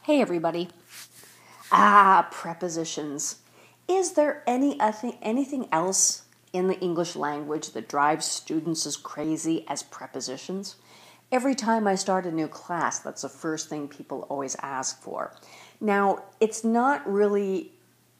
Hey everybody. Prepositions. Is there anything else in the English language that drives students as crazy as prepositions? Every time I start a new class, that's the first thing people always ask for. Now, it's not really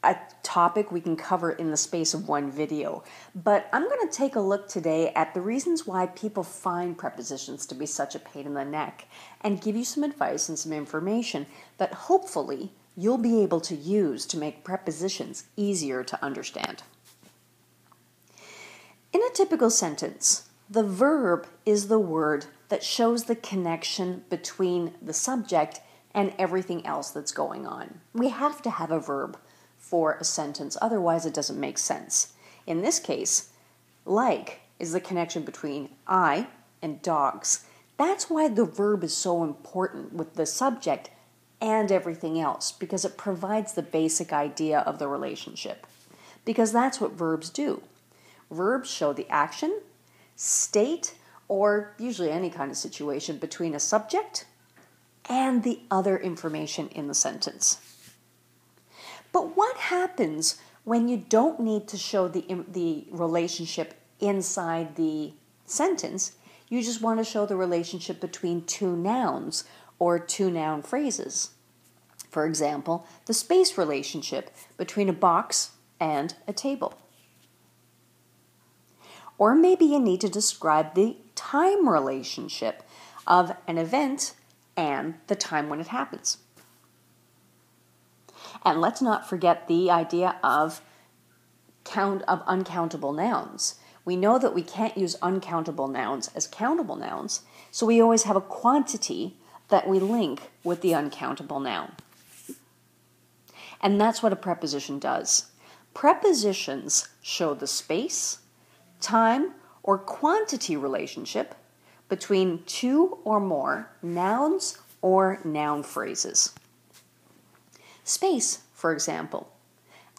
a topic we can cover in the space of one video, but I'm going to take a look today at the reasons why people find prepositions to be such a pain in the neck and give you some advice and some information that hopefully you'll be able to use to make prepositions easier to understand. In a typical sentence, the verb is the word that shows the connection between the subject and everything else that's going on. We have to have a verb for a sentence, otherwise it doesn't make sense. In this case, like is the connection between I and dogs. That's why the verb is so important with the subject and everything else, because it provides the basic idea of the relationship. Because that's what verbs do. Verbs show the action, state, or usually any kind of situation between a subject and the other information in the sentence. But what happens when you don't need to show the relationship inside the sentence? You just want to show the relationship between two nouns or two noun phrases. For example, the space relationship between a box and a table. Or maybe you need to describe the time relationship of an event and the time when it happens. And let's not forget the idea of uncountable nouns. We know that we can't use uncountable nouns as countable nouns, so we always have a quantity that we link with the uncountable noun. And that's what a preposition does. Prepositions show the space, time, or quantity relationship between two or more nouns or noun phrases. Space, for example.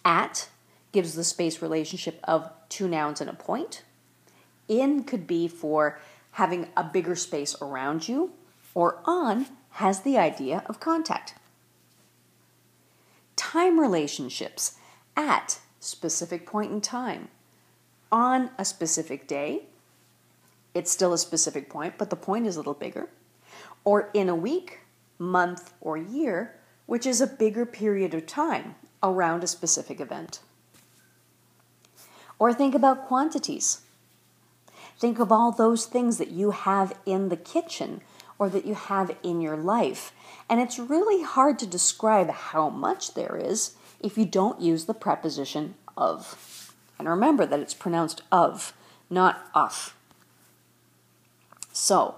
At gives the space relationship of two nouns and a point. In could be for having a bigger space around you, or on has the idea of contact. Time relationships. At specific point in time. On a specific day. It's still a specific point, but the point is a little bigger. Or in a week, month, or year, which is a bigger period of time around a specific event. Or think about quantities. Think of all those things that you have in the kitchen or that you have in your life. And it's really hard to describe how much there is if you don't use the preposition of. And remember that it's pronounced of, not of. So,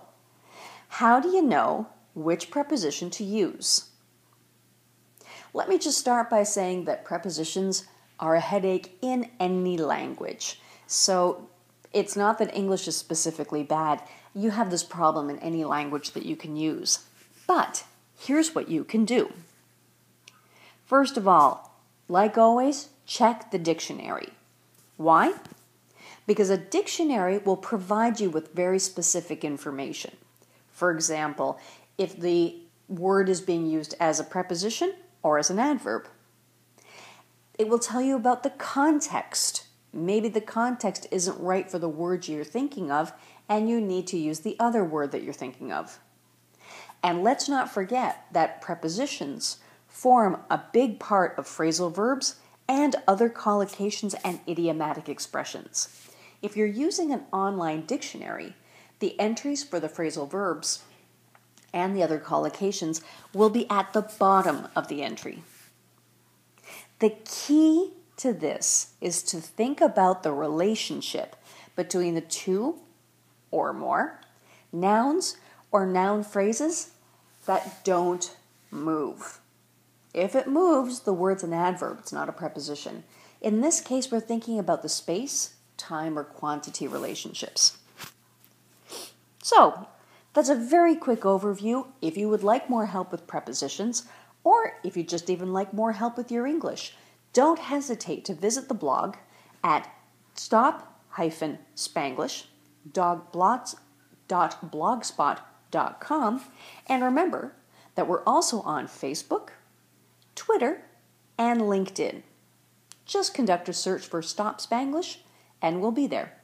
how do you know which preposition to use? Let me just start by saying that prepositions are a headache in any language. So it's not that English is specifically bad. You have this problem in any language that you can use. But here's what you can do. First of all, like always, check the dictionary. Why? Because a dictionary will provide you with very specific information. For example, if the word is being used as a preposition or as an adverb. It will tell you about the context. Maybe the context isn't right for the word you're thinking of, and you need to use the other word that you're thinking of. And let's not forget that prepositions form a big part of phrasal verbs and other collocations and idiomatic expressions. If you're using an online dictionary, the entries for the phrasal verbs and the other collocations will be at the bottom of the entry. The key to this is to think about the relationship between the two or more nouns or noun phrases that don't move. If it moves, the word's an adverb, it's not a preposition. In this case, we're thinking about the space, time, or quantity relationships. So, that's a very quick overview. If you would like more help with prepositions, or if you just even like more help with your English, don't hesitate to visit the blog at stop-spanglish.blogspot.com. And remember that we're also on Facebook, Twitter, and LinkedIn. Just conduct a search for Stop Spanglish and we'll be there.